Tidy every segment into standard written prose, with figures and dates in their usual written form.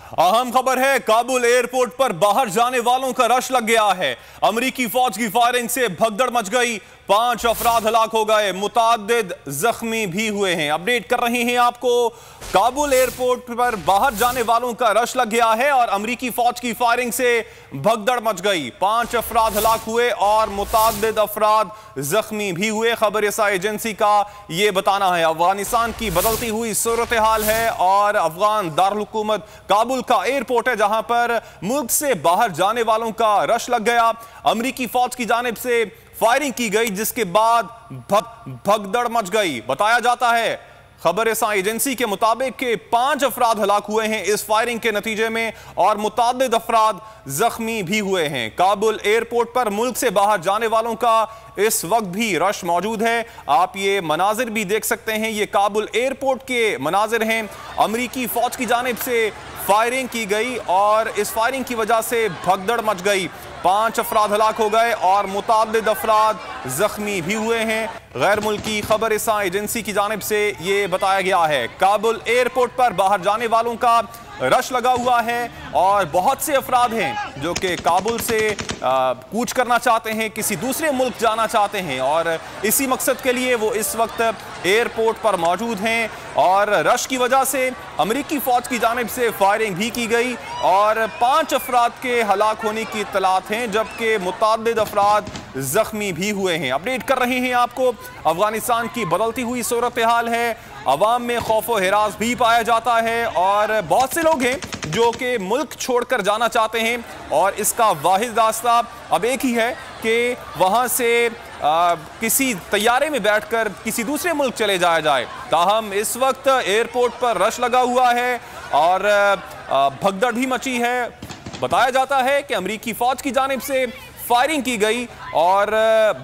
अहम खबर है, काबुल एयरपोर्ट पर बाहर जाने वालों का रश लग गया है। अमरीकी फौज की फायरिंग से भगदड़ मच गई, 5 अफराद हलाक हो गए, मुताद्दिद जख्मी भी हुए हैं। अपडेट कर रहे हैं आपको, काबुल एयरपोर्ट पर बाहर जाने वालों का रश लग गया है और अमरीकी फौज की फायरिंग से भगदड़ मच गई, 5 अफराद हलाक हुए और मुताद्दिद अफराद जख्मी भी हुए। खबर रसा एजेंसी का यह बताना है। अफगानिस्तान की बदलती हुई सूरत हाल है और अफगान दारुल हुकूमत काबुल का एयरपोर्ट है जहां पर मुल्क से बाहर जाने वालों का रश लग गया। अमरीकी फौज की जानिब से फायरिंग की गई जिसके बाद भगदड़ मच गई। बताया जाता है खबर एजेंसी के मुताबिक के 5 अफराद हलाक हुए हैं इस फायरिंग के नतीजे में और मुताद्दिद अफराद जख्मी भी हुए हैं। काबुल एयरपोर्ट पर मुल्क से बाहर जाने वालों का इस वक्त भी रश मौजूद है। आप ये मनाजिर भी देख सकते हैं, ये काबुल एयरपोर्ट के मनाजिर हैं। अमरीकी फौज की जानिब से फायरिंग की गई और इस फायरिंग की वजह से भगदड़ मच गई, 5 अफराद हलाक हो गए और मुताद्दिद अफराद जख्मी भी हुए हैं। गैर मुल्की खबर एजेंसी की जानिब से ये बताया गया है। काबुल एयरपोर्ट पर बाहर जाने वालों का रश लगा हुआ है और बहुत से अफराद हैं जो कि काबुल से कूच करना चाहते हैं, किसी दूसरे मुल्क जाना चाहते हैं और इसी मकसद के लिए वो इस वक्त एयरपोर्ट पर मौजूद हैं। और रश की वजह से अमरीकी फौज की जानिब से फायरिंग भी की गई और 5 अफराद के हलाक होने की इत्तलात हैं जबकि मुताद्दिद अफराद जख्मी भी हुए हैं। अपडेट कर रहे हैं आपको, अफगानिस्तान की बदलती हुई सूरत हाल है, अवाम में खौफ व हिरास भी पाया जाता है और बहुत से लोग हैं जो कि मुल्क छोड़कर जाना चाहते हैं और इसका वाहिद रास्ता अब एक ही है कि वहां से किसी तैयारे में बैठकर किसी दूसरे मुल्क चले जाया जाए। ताहम इस वक्त एयरपोर्ट पर रश लगा हुआ है और भगदड़ भी मची है। बताया जाता है कि अमरीकी फौज की जानिब से फायरिंग की गई और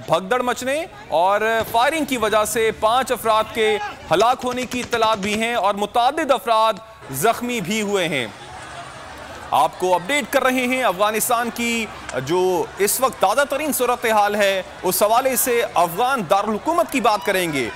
भगदड़ मचने और फायरिंग की वजह से 5 अफराद के हलाक होने की इत्तलात भी हैं और मुताद्दिद अफराद जख्मी भी हुए हैं। आपको अपडेट कर रहे हैं अफगानिस्तान की जो इस वक्त ताज़ा तरीन सूरत हाल है, उस हवाले से अफगान दारुल हुकूमत की बात करेंगे।